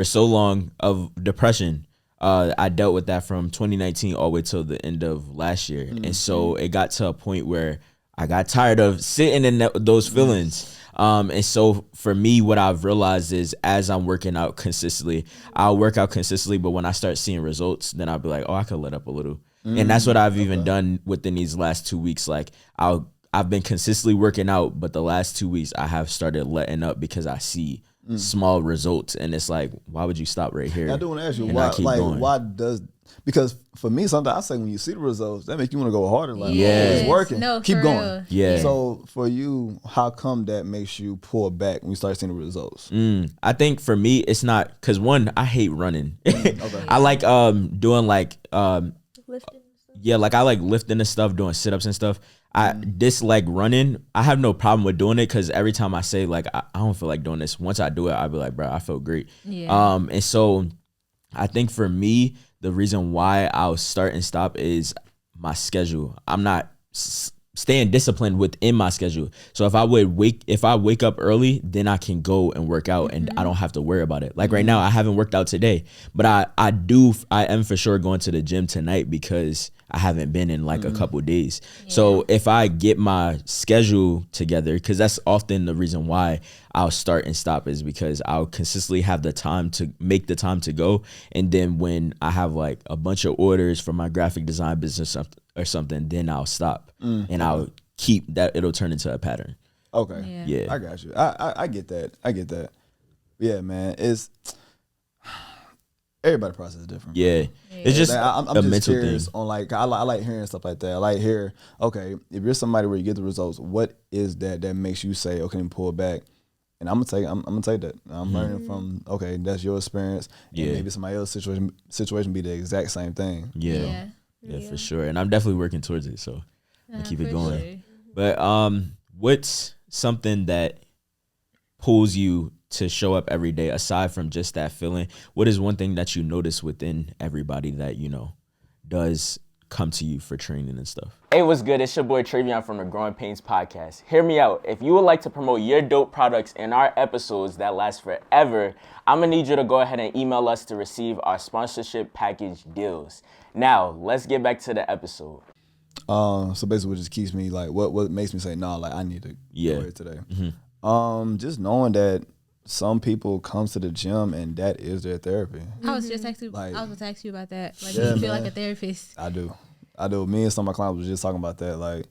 Speaker 3: for so long of depression. I dealt with that from 2019 all the way till the end of last year. And so it got to a point where I got tired of sitting in those feelings. And so for me, what I've realized is as I'm working out consistently, I'll work out consistently. But when I start seeing results, then I'll be like, oh, I could let up a little. And that's what I've even done within these last 2 weeks. Like I've been consistently working out, but the last 2 weeks I have started letting up because I see small results, and it's like, why would you stop right here?
Speaker 1: I do want to ask you why does, because for me sometimes I say when you see the results that make you want to go harder, like it's working, keep going. So for you, how come that makes you pull back when you start seeing the results?
Speaker 3: I think for me it's not because one, I hate running. I like doing like
Speaker 2: Lifting.
Speaker 3: like I like lifting and stuff, doing sit-ups and stuff. I dislike running. I have no problem with doing it because every time I say like I don't feel like doing this, once I do it, I'll be like, bro, I feel great. And so I think for me, the reason why I'll start and stop is my schedule. I'm not staying disciplined within my schedule. So if I wake up early, then I can go and work out and I don't have to worry about it. Like right now, I haven't worked out today, but I am for sure going to the gym tonight because I haven't been in like a couple of days. So if I get my schedule together, because that's often the reason why I'll start and stop is because I'll consistently have the time to make the time to go. And then when I have like a bunch of orders for my graphic design business or something, then I'll stop and I'll keep that. It'll turn into a pattern.
Speaker 1: Okay. Yeah. I got you. I get that. Yeah, man. It's everybody's process is different.
Speaker 3: Yeah. It's just
Speaker 1: I'm
Speaker 3: a
Speaker 1: just
Speaker 3: mental
Speaker 1: curious
Speaker 3: thing.
Speaker 1: on like I like hearing stuff like that. I like hear, okay, if you're somebody where you get the results, what is that makes you say, okay, pull back? And I'm gonna take that. I'm learning from, okay, that's your experience. And maybe somebody else's situation be the exact same thing.
Speaker 3: Yeah, for sure. And I'm definitely working towards it. So I keep it going.
Speaker 4: Sure.
Speaker 3: But what's something that pulls you to show up every day aside from just that feeling? What is one thing that you notice within everybody that, you know, does come to you for training and stuff?
Speaker 7: Hey, what's good? It's your boy Travion from the Painz Podcast. Hear me out. If you would like to promote your dope products in our episodes that last forever, I'm going to need you to go ahead and email us to receive our sponsorship package deals. Now, let's get back to the episode.
Speaker 1: So basically what just keeps me like, what makes me say, no, like I need to go here today. Just knowing that some people come to the gym and that is their therapy.
Speaker 4: I was just actually, I was going to ask you about that. Like,
Speaker 1: Yeah,
Speaker 4: do you feel
Speaker 1: man.
Speaker 4: like a therapist?
Speaker 1: I do. Me and some of my clients was just talking about that, like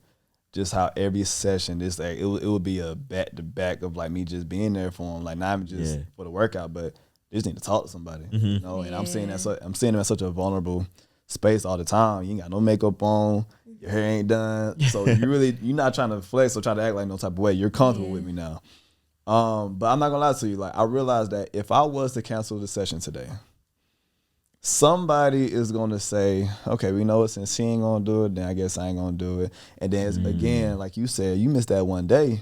Speaker 1: just how every session is like it would be a back to back of like me just being there for them, like not even just for the workout, but they just need to talk to somebody, you know. And I'm seeing them at such a vulnerable space all the time. You ain't got no makeup on, your hair ain't done, so you're not trying to flex or try to act like no type of way. You're comfortable with me now. But I'm not gonna lie to you. Like I realized that if I was to cancel the session today, somebody is gonna say, "Okay, we know it. Since she ain't gonna do it, then I guess I ain't gonna do it." And then again, like you said, you missed that one day.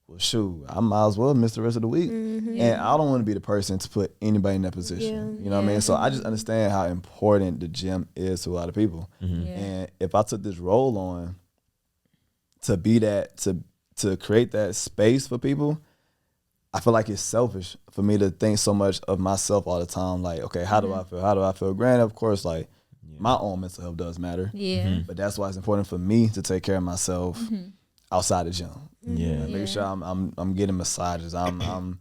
Speaker 1: Well, shoot, I might as well miss the rest of the week. And I don't want to be the person to put anybody in that position. You know what I mean? So I just understand how important the gym is to a lot of people. And if I took this role on to be that, to create that space for people, I feel like it's selfish for me to think so much of myself all the time. Like, okay, how do I feel? How do I feel? Granted, of course, like my own mental health does matter. But that's why it's important for me to take care of myself outside the gym. Making sure I'm getting massages. I'm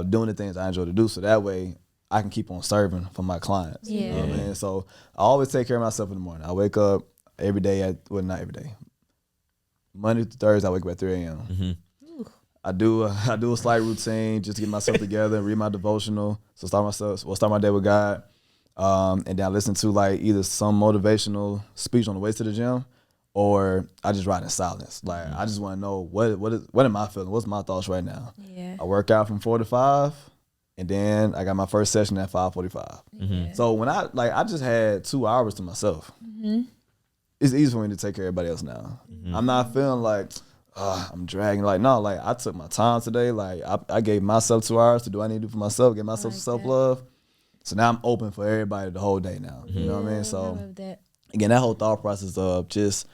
Speaker 1: doing the things I enjoy to do, so that way I can keep on serving for my clients. You know what I mean? So I always take care of myself in the morning. I wake up every day not every day. Monday to Thursday, I wake up at 3 a.m. I do a slight routine just to get myself together and read my devotional. So start my day with God. And then I listen to like either some motivational speech on the way to the gym, or I just ride in silence. Like I just want to know what am I feeling? What's my thoughts right now? I work out from 4 to 5, and then I got my first session at 5:45. So when I just had 2 hours to myself. It's easy for me to take care of everybody else now. I'm not feeling like I'm dragging. Like, no, like I took my time today. Like I gave myself 2 hours to do what I need to do for myself, get myself some self-love. So now I'm open for everybody the whole day now. You know what I mean? So
Speaker 4: I love that.
Speaker 1: Again, that whole thought process of just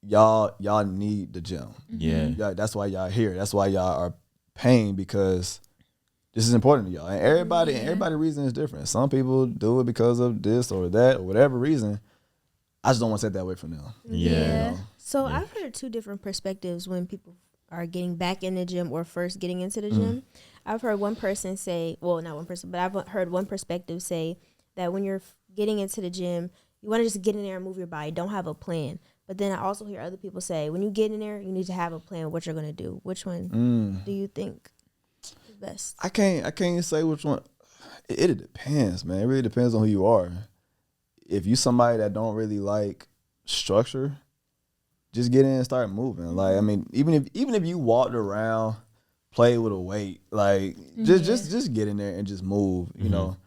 Speaker 1: y'all need the gym.
Speaker 3: Yeah.
Speaker 1: That's why y'all here. That's why y'all are paying, because this is important to y'all. And everybody reason is different. Some people do it because of this or that or whatever reason. I just don't want to take that away from them.
Speaker 2: Yeah.
Speaker 1: You know?
Speaker 2: So I've heard two different perspectives when people are getting back in the gym or first getting into the gym. I've heard one person say, well, not one person, but I've heard one perspective say that when you're getting into the gym, you want to just get in there and move your body. Don't have a plan. But then I also hear other people say, when you get in there, you need to have a plan of what you're going to do. Which one do you think is best?
Speaker 1: I can't say which one. It depends, man. It really depends on who you are. If you somebody that don't really like structure, just get in and start moving. Like, I mean, even if you walked around, play with a weight, like just get in there and just move, you know.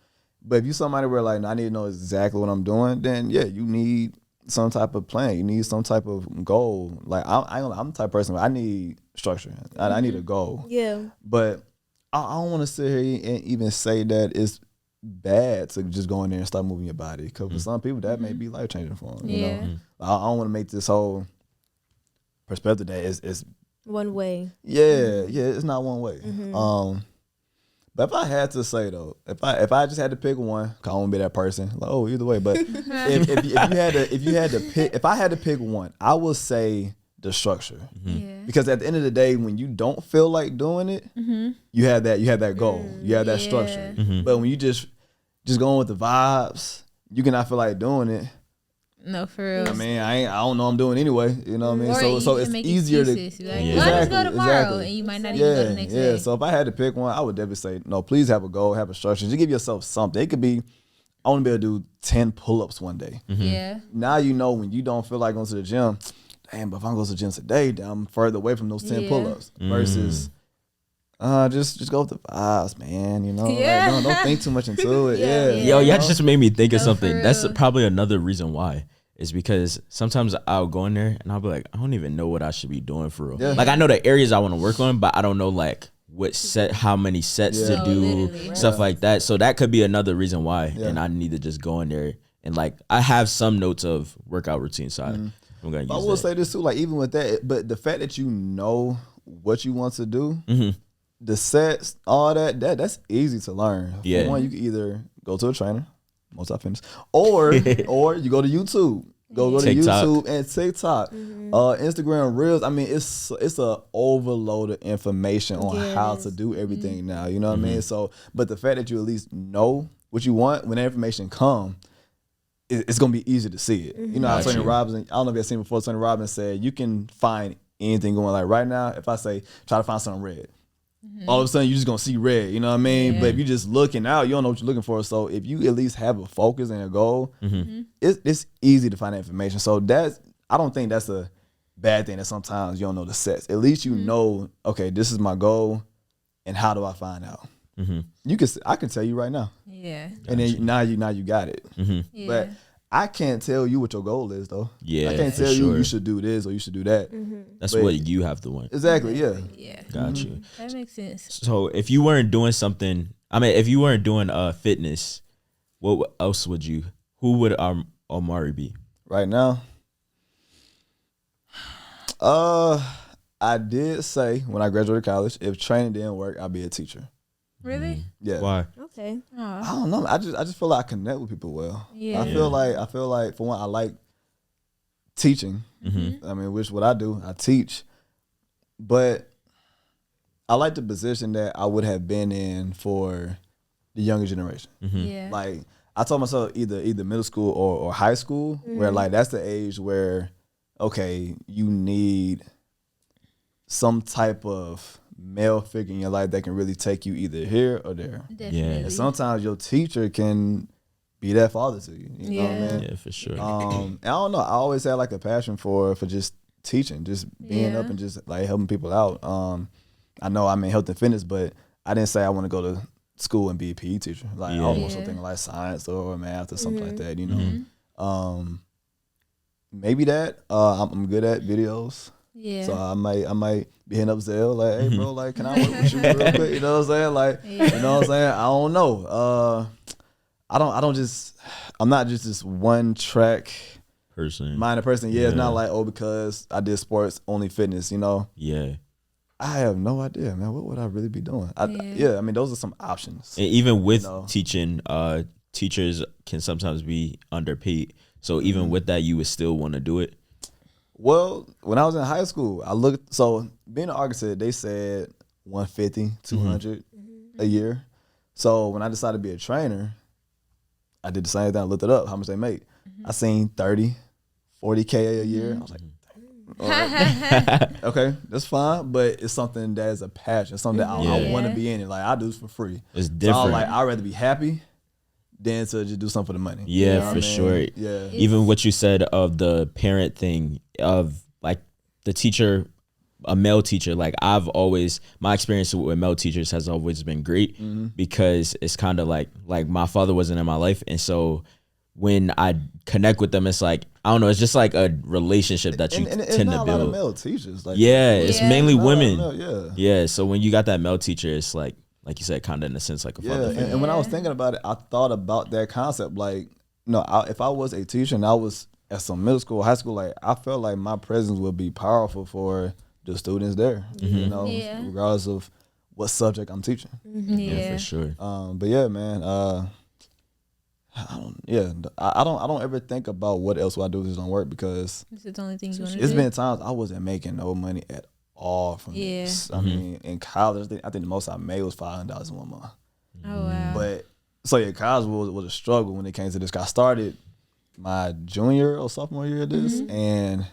Speaker 1: But if you somebody where like, I need to know exactly what I'm doing, then yeah, you need some type of plan. You need some type of goal. Like I'm the type of person where I need structure. I need a goal.
Speaker 2: Yeah.
Speaker 1: But I don't want to sit here and even say that it's bad to just go in there and start moving your body. Because for some people that may be life changing for them. You know, I don't want to make this whole perspective that it's
Speaker 2: one way.
Speaker 1: Yeah, it's not one way. But if I had to say though, if I just had to pick one, 'cause I won't be that person. Like, oh, either way. But if I had to pick one, I would say the structure. Because at the end of the day, when you don't feel like doing it, you have that goal, you have that structure. But when you just going with the vibes, you cannot feel like doing it.
Speaker 4: No, for real.
Speaker 1: I mean, I don't know I'm doing anyway. You know what I mean?
Speaker 4: Or
Speaker 1: so it's easier to.
Speaker 4: Like, well, let's go tomorrow, and you might not even go the next day.
Speaker 1: So if I had to pick one, I would definitely say no. Please have a goal, have a structure. Just give yourself something. It could be, I want to be able to do 10 pull-ups one day.
Speaker 4: Yeah.
Speaker 1: Now you know when you don't feel like going to the gym. Damn, but if I'm going to the gym today, then I'm further away from those 10 pull-ups versus. Just go with the vibes, man. You know, like, don't think too much into it.
Speaker 3: Yo, y'all just made me think of something. That's probably another reason why. Is because sometimes I'll go in there and I'll be like, I don't even know what I should be doing for real. Like I know the areas I want to work on, but I don't know like how many sets to do, stuff like that. So that could be another reason why. And I need to just go in there and like I have some notes of workout routine, so I'm gonna use
Speaker 1: I will say this too, like even with that, but the fact that you know what you want to do, the sets, all that's easy to learn. For one, you can either go to a trainer, MultiFitness, or you go to YouTube. Go to
Speaker 3: TikTok.
Speaker 1: YouTube and TikTok, Instagram Reels. I mean, it's a overload of information on how to do everything now. You know what I mean? So, but the fact that you at least know what you want when that information comes, it's gonna be easy to see it. You know how Tony Robbins, I don't know if you've seen before. Tony Robbins said you can find anything going. Like right now, if I say try to find something red, all of a sudden you're just gonna see red. You know what I mean? But if you're just looking out, you don't know what you're looking for. So if you at least have a focus and a goal, it's easy to find that information. So I don't think that's a bad thing that sometimes you don't know the sets. At least you know, okay, this is my goal, and how do I find out? I can tell you right now.
Speaker 4: Yeah.
Speaker 1: And then now you got it. But I can't tell you what your goal is though.
Speaker 3: Yeah,
Speaker 1: I can't tell you should do this or you should do that.
Speaker 3: That's what you have to want.
Speaker 1: Exactly. Yeah.
Speaker 3: Got you.
Speaker 4: That makes sense.
Speaker 3: So if you weren't doing something, if you weren't doing fitness, what else would you? Who would Omari be
Speaker 1: right now? I did say when I graduated college, if training didn't work, I'd be a teacher.
Speaker 4: Really?
Speaker 1: Yeah.
Speaker 3: Why?
Speaker 2: Okay.
Speaker 1: I don't know. I just feel like I connect with people well.
Speaker 4: Yeah.
Speaker 1: I feel like for one, I like teaching. I mean, which what I do, I teach. But I like the position that I would have been in for the younger generation.
Speaker 4: Yeah.
Speaker 1: Like I told myself either middle school or high school, where like that's the age where, okay, you need some type of male figure in your life that can really take you either here or there.
Speaker 4: Definitely.
Speaker 3: Yeah.
Speaker 1: And sometimes your teacher can be that father to you. You know what I mean?
Speaker 3: Yeah, for sure.
Speaker 1: And I don't know. I always had like a passion for just teaching, just being up and just like helping people out. I know I'm in health and fitness, but I didn't say I want to go to school and be a PE teacher. Like I almost something like science or math or something like that, you know. Maybe that. I'm good at videos.
Speaker 4: Yeah.
Speaker 1: So I might be hitting up Zell like, hey bro, like can I work with you real quick? You know what I'm saying? Like, you know what I'm saying? I don't know. I'm not just this one track
Speaker 3: Minded
Speaker 1: person. Yeah, it's not like, because I did sports, only fitness, you know?
Speaker 3: Yeah.
Speaker 1: I have no idea, man. What would I really be doing? I mean, those are some options.
Speaker 3: And even with teaching, teachers can sometimes be underpaid. So even with that, you would still want to do it?
Speaker 1: Well, when I was in high school, so being an architect, they said 150, 200 a year. So when I decided to be a trainer, I did the same thing. I looked it up, how much they make. I seen 30, 40K a year. I was like, all right. Okay, that's fine, but it's something that is a passion, something that I want to be in it. Like, I do this for free.
Speaker 3: It's different.
Speaker 1: So I'd rather be happy than to just do something for the money.
Speaker 3: Yeah, for sure.
Speaker 1: Yeah.
Speaker 3: Even what you said of the parent thing, of like the teacher, a male teacher, like my experience with male teachers has always been great because it's kind of like my father wasn't in my life. And so when I connect with them, it's like, I don't know, it's just like a relationship that you tend to build. And
Speaker 1: a lot of male teachers. Like,
Speaker 3: it's mainly women.
Speaker 1: Yeah.
Speaker 3: So when you got that male teacher, it's like you said, kind of in a sense like a father figure.
Speaker 1: And when I was thinking about it, I thought about that concept. Like, if I was a teacher and I was at some middle school, high school, like, I felt like my presence would be powerful for the students there, regardless of what subject I'm teaching.
Speaker 3: Yeah, for sure.
Speaker 1: But yeah, man, I don't ever think about what else will I do if this don't work, because
Speaker 4: it's the only thing you want to do.
Speaker 1: It's been times I wasn't making no money at all from this. I mean, in college, I think the most I made was $500 in 1 month.
Speaker 4: Oh wow!
Speaker 1: But so college was a struggle when it came to this. I started my junior or sophomore year of this, and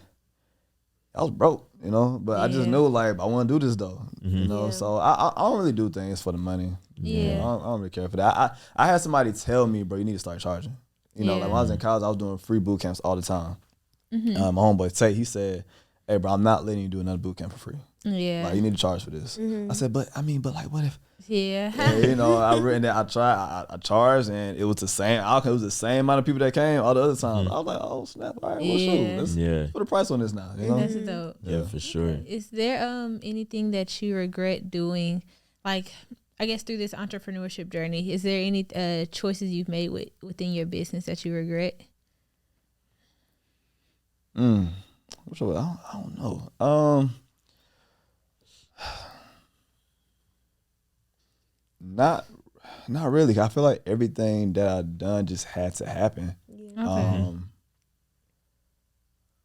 Speaker 1: I was broke, But I just knew, like, I want to do this though, So I don't really do things for the money. I don't really care for that. I had somebody tell me, bro, you need to start charging. Like when I was in college, I was doing free boot camps all the time. My homeboy Tate, he said, "Hey, bro, I'm not letting you do another boot camp for free. Like, you need to charge for this." I said, but like, what if? I charged, and it was the same outcome. It was the same amount of people that came all the other times. I was like, oh snap! All right, well, shoot, let's put a price on this now.
Speaker 4: That's dope.
Speaker 3: Yeah, for sure.
Speaker 4: Is there anything that you regret doing, like, I guess through this entrepreneurship journey? Is there any choices you've made within your business that you regret?
Speaker 1: I don't know. Not really. I feel like everything that I've done just had to happen.
Speaker 4: Okay.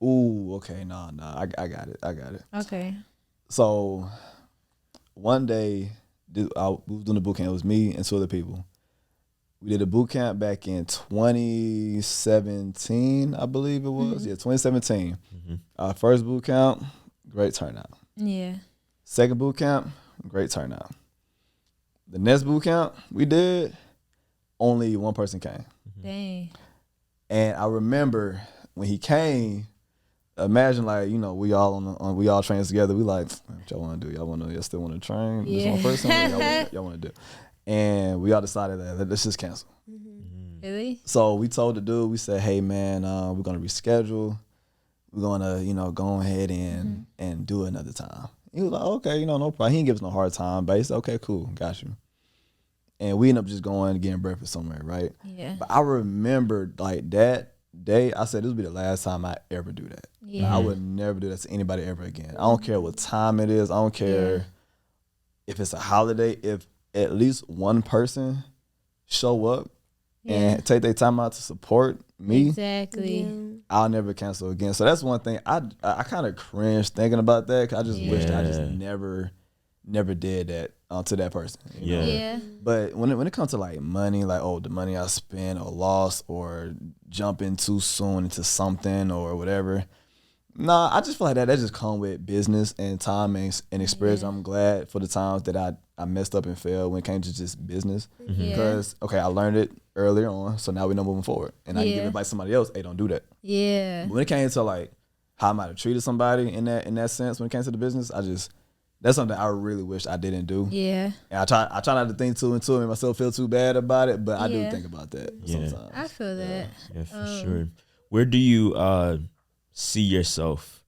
Speaker 1: Okay. No, I got it.
Speaker 4: Okay.
Speaker 1: So one day, we was doing a boot camp. It was me and 2 other people. We did a boot camp back in 2017, I believe it was. 2017. Our first boot camp, great turnout.
Speaker 4: Yeah.
Speaker 1: Second boot camp, great turnout. The next boot camp we did, only 1 person came.
Speaker 4: Dang.
Speaker 1: And I remember when he came, imagine, like, we all we all train together. We like, what y'all want to do? Y'all still want to train? This one person? Y'all want to do? And we all decided that let's just cancel.
Speaker 4: Really?
Speaker 1: So we told the dude, we said, hey man, we're gonna reschedule. We're gonna, go ahead and do it another time. He was like, okay, no problem. He didn't give us no hard time, but he said, okay, cool, got you. And we ended up just going and getting breakfast somewhere, right?
Speaker 4: Yeah.
Speaker 1: But I remember, like, that day, I said, this would be the last time I ever do that.
Speaker 4: Yeah.
Speaker 1: I would never do that to anybody ever again. I don't care what time it is. I don't care if it's a holiday. If at least 1 person show up and take their time out to support me,
Speaker 4: exactly,
Speaker 1: I'll never cancel again. So that's one thing I kind of cringe thinking about that, 'cause I just wished I just never did that to that person. But when it comes to, like, money, like, the money I spent or lost or jumping too soon into something or whatever, nah, I just feel like that just come with business and time and experience. I'm glad for the times that I messed up and failed when it came to just business. Because, okay, I learned it earlier on, so now we know moving forward. And I can give advice to somebody else, hey, don't do that.
Speaker 4: Yeah.
Speaker 1: But when it came to, like, how I might have treated somebody in that sense, when it came to the business, that's something I really wish I didn't do.
Speaker 4: Yeah.
Speaker 1: And I try not to think too into it and myself feel too bad about it, but I do think about that sometimes.
Speaker 4: I feel that.
Speaker 3: Yeah, for sure. Where do you see yourself?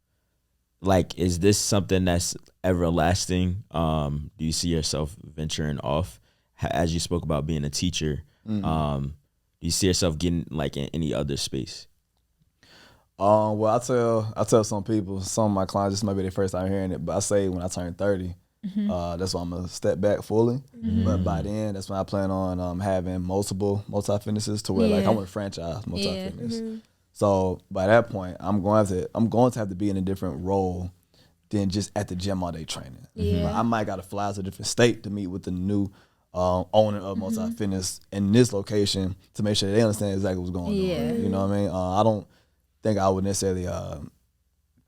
Speaker 3: Like, is this something that's everlasting? Do you see yourself venturing off? As you spoke about being a teacher, do you see yourself getting, like, in any other space?
Speaker 1: Well, I tell some people, some of my clients, this might be their first time hearing it, but I say when I turn 30, that's when I'm gonna step back fully. But by then, that's when I plan on having multi-fitnesses to where like I want to franchise multi-fitness. So by that point, I'm going to have to be in a different role than just at the gym all day training. Like, I might got to fly to a different state to meet with the new owner of multi-fitness in this location to make sure they understand exactly what's going on. You know what I mean? I don't think I would necessarily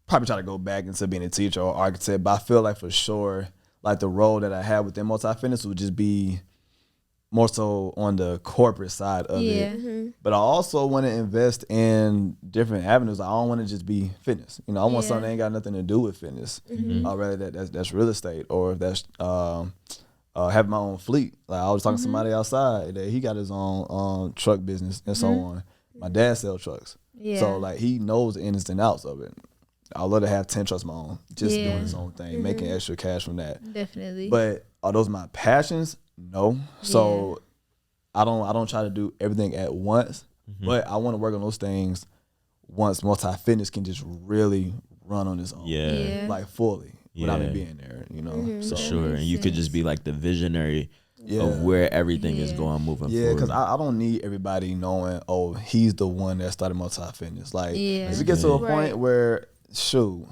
Speaker 1: probably try to go back into being a teacher or architect, but I feel like for sure, like the role that I have within multi-fitness would just be more so on the corporate side of it. But I also want to invest in different avenues. I don't want to just be fitness. You know, I want something that ain't got nothing to do with fitness. Rather that's real estate, or if that's have my own fleet. Like I was talking to somebody outside that he got his own truck business and so on. My dad sells trucks. So like he knows the ins and outs of it. I'd love to have 10 trucks of my own, just doing his own thing, making extra cash from that.
Speaker 4: Definitely.
Speaker 1: But are those my passions? No. So I don't try to do everything at once, but I want to work on those things once multi-fitness can just really run on its own. Like fully without me being there, you know. So
Speaker 3: sure. And you could just be like the visionary of where everything is going moving forward.
Speaker 1: Yeah, because I don't need everybody knowing, oh, he's the one that started multi-fitness. Like, if it gets to a point where, shoot,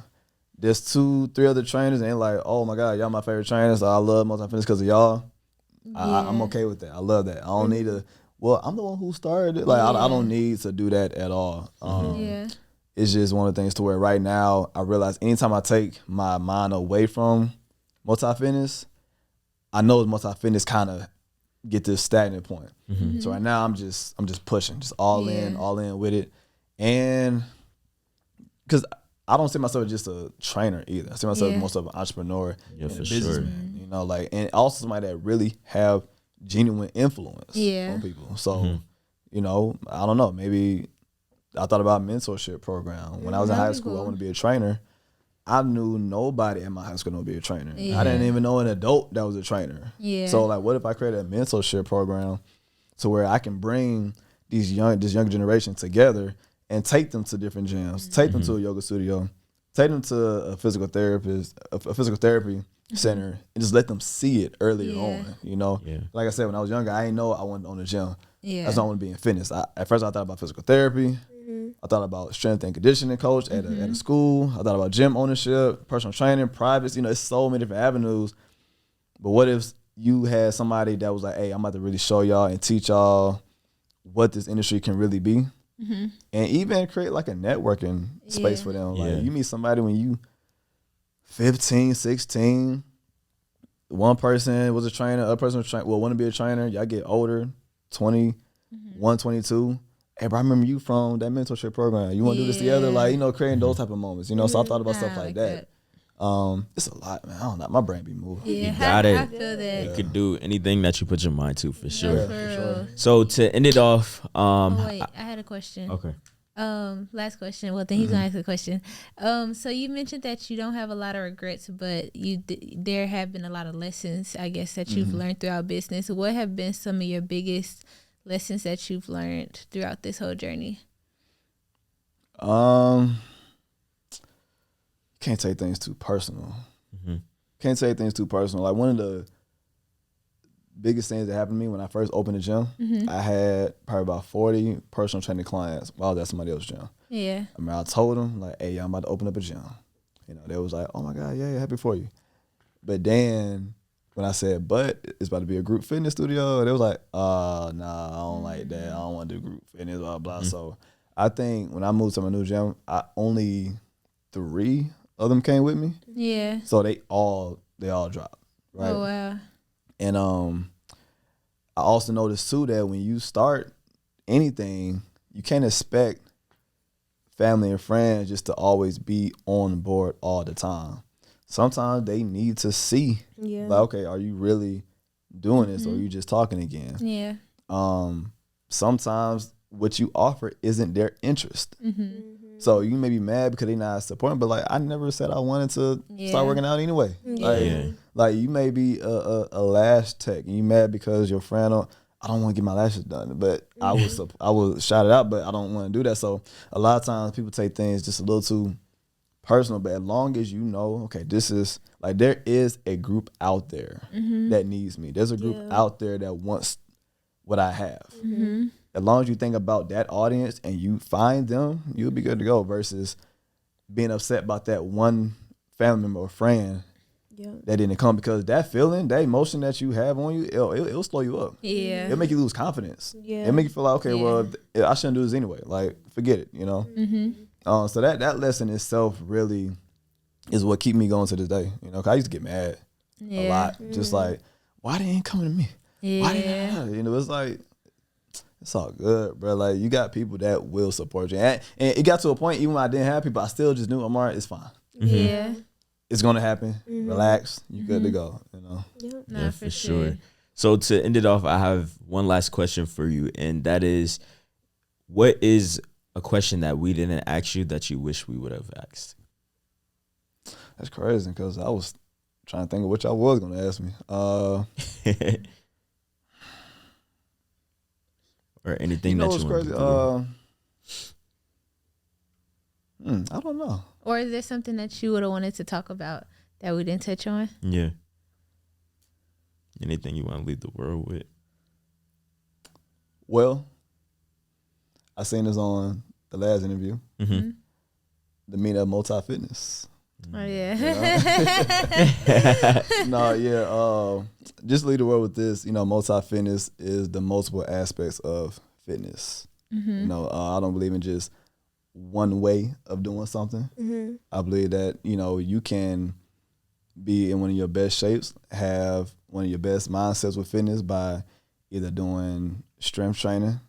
Speaker 1: there's 2-3 other trainers and they're like, oh my God, y'all my favorite trainers. I love multi-fitness because of y'all. I'm okay with that. I love that. I don't need to, well, I'm the one who started it. Like, I don't need to do that at all. It's just one of the things to where right now I realize anytime I take my mind away from multi-fitness, I know multi-fitness kind of get to a stagnant point. So right now I'm just pushing, just all in with it. And because I don't see myself as just a trainer either. I see myself as more of an entrepreneur and a businessman. You know, like, and also somebody that really have genuine influence on people. So, you know, I don't know, maybe I thought about a mentorship program. When I was in high school, I wanted to be a trainer. I knew nobody in my high school to be a trainer. I didn't even know an adult that was a trainer. So like, what if I created a mentorship program to where I can bring this younger generation together and take them to different gyms, take them to a yoga studio, take them to a physical therapist, a physical therapy center, and just let them see it earlier on. You know, like I said, when I was younger, I didn't know I wanted to own a gym. That's why I want to be in fitness. At first, I thought about physical therapy. I thought about strength and conditioning coach at a school. I thought about gym ownership, personal training, privates. You know, it's so many different avenues. But what if you had somebody that was like, hey, I'm about to really show y'all and teach y'all what this industry can really be? And even create like a networking space for them. Like you meet somebody when you 15, 16, one person was a trainer, other person was want to be a trainer. Y'all get older, 21, 22. Hey, bro, I remember you from that mentorship program. You want to do this together? Like, you know, creating those type of moments, you know? So I thought about stuff like that. It's a lot, man. I don't know. My brain be moving.
Speaker 3: You got it.
Speaker 4: I feel that.
Speaker 3: You could do anything that you put your mind to, for sure.
Speaker 4: For sure.
Speaker 3: So to end it off,
Speaker 4: wait, I had a question.
Speaker 3: Okay.
Speaker 4: Last question. Well, then he's gonna ask a question. So you mentioned that you don't have a lot of regrets, but there have been a lot of lessons, I guess, that you've learned throughout business. What have been some of your biggest lessons that you've learned throughout this whole journey?
Speaker 1: Can't take things too personal. Can't take things too personal. Like, one of the biggest things that happened to me when I first opened the gym, I had probably about 40 personal training clients while I was at somebody else's gym. I mean, I told them, like, hey, I'm about to open up a gym. You know, they was like, oh my God, yeah, happy for you. But then when I said, but it's about to be a group fitness studio, they was like, nah, I don't like that. I don't want to do group fitness, blah, blah. So I think when I moved to my new gym, only 3 of them came with me. So they all dropped. Right?
Speaker 4: Oh, wow.
Speaker 1: And I also noticed too that when you start anything, you can't expect family and friends just to always be on board all the time. Sometimes they need to see, like, okay, are you really doing this, or are you just talking again? Sometimes what you offer isn't their interest. So you may be mad because they're not supporting, but like, I never said I wanted to start working out anyway. Like you may be a lash tech and you mad because your friend, I don't want to get my lashes done, but I will shout it out, but I don't want to do that. So a lot of times people take things just a little too personal, but as long as you know, okay, this is like, there is a group out there that needs me. There's a group out there that wants what I have. As long as you think about that audience and you find them, you'll be good to go, versus being upset about that one family member or friend that didn't come, because that feeling, that emotion that you have on you, it'll slow you up.
Speaker 4: Yeah.
Speaker 1: It'll make you lose confidence. Yeah. It'll make you feel like, okay, well, I shouldn't do this anyway. Like, forget it, you know? So that lesson itself really is what keep me going to this day. You know, 'cause I used to get mad a lot. Just like, why they ain't coming to me? Why they ain't? You know, it's like, it's all good, bro. Like, you got people that will support you. And it got to a point, even when I didn't have people, I still just knew, Omari, it's fine.
Speaker 4: Yeah.
Speaker 1: It's going to happen. Relax. You good to go, you know?
Speaker 4: Yeah, for sure.
Speaker 3: So to end it off, I have one last question for you, and that is, what is a question that we didn't ask you that you wish we would have asked?
Speaker 1: That's crazy, because I was trying to think of what y'all was going to ask me.
Speaker 3: Or anything that you want
Speaker 1: to I don't know.
Speaker 4: Or is there something that you would have wanted to talk about that we didn't touch on?
Speaker 3: Yeah. Anything you want to leave the world with?
Speaker 1: Well, I seen this on the last interview. The meaning of MultiFitness.
Speaker 4: Oh, yeah.
Speaker 1: Just leave the world with this. You know, MultiFitness is the multiple aspects of fitness. You know, I don't believe in just one way of doing something. I believe that, you know, you can be in one of your best shapes, have one of your best mindsets with fitness by either doing strength training,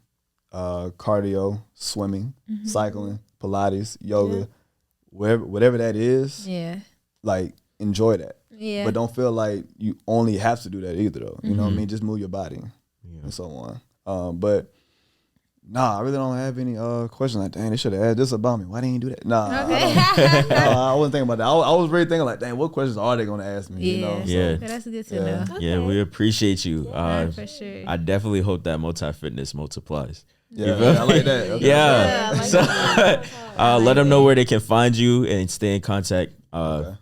Speaker 1: cardio, swimming, cycling, Pilates, yoga, whatever that is. Like, enjoy that. But don't feel like you only have to do that either, though. You know what I mean? Just move your body and so on. But I really don't have any questions like, dang, they should have asked this about me. Why didn't you do that? I wasn't thinking about that. I was really thinking like, dang, what questions are they going to ask me? You know?
Speaker 3: Yeah.
Speaker 4: So, that's good to know.
Speaker 3: Yeah, we appreciate you.
Speaker 4: For sure.
Speaker 3: I definitely hope that MultiFitness multiplies.
Speaker 1: Yeah, I like that. Okay.
Speaker 3: Let them know where they can find you and stay in contact.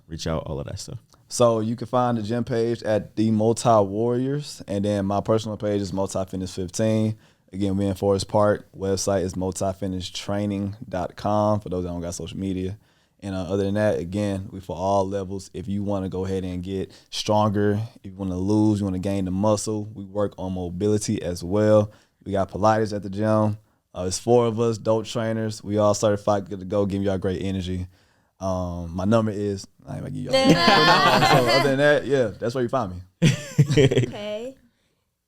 Speaker 3: Reach out, all of that stuff.
Speaker 1: So you can find the gym page at the Multi Warriors, and then my personal page is MultiFitness 15. Again, we're in Forest Park. Website is multifitnesstraining.com for those that don't got social media. And other than that, again, we for all levels. If you want to go ahead and get stronger, if you want to lose, you want to gain the muscle, we work on mobility as well. We got Pilates at the gym. It's 4 of us, dope trainers. We all certified, good to go, giving y'all great energy. My number is, I ain't gonna give y'all so other than that, that's where you find me.
Speaker 2: Okay.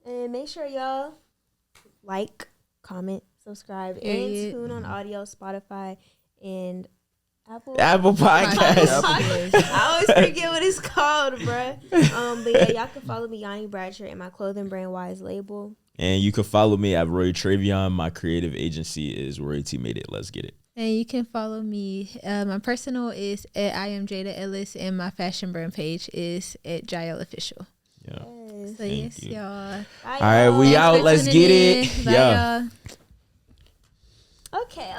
Speaker 2: And make sure y'all like, comment, subscribe, and tune on audio, Spotify, and Apple Podcast. I always forget what it's called, bruh. But yeah, y'all can follow me, Yanni Bradshaw, and my clothing brand Wise Label.
Speaker 3: And you can follow me at Roy Travion. My creative agency is Roy T Made It. Let's get it.
Speaker 4: And you can follow me. My personal is at I am Jada Ellis, and my fashion brand page is at Jael Official.
Speaker 3: Yeah.
Speaker 4: So yes, y'all.
Speaker 3: All right, we out. Let's get it.
Speaker 4: Bye, y'all.
Speaker 2: Okay.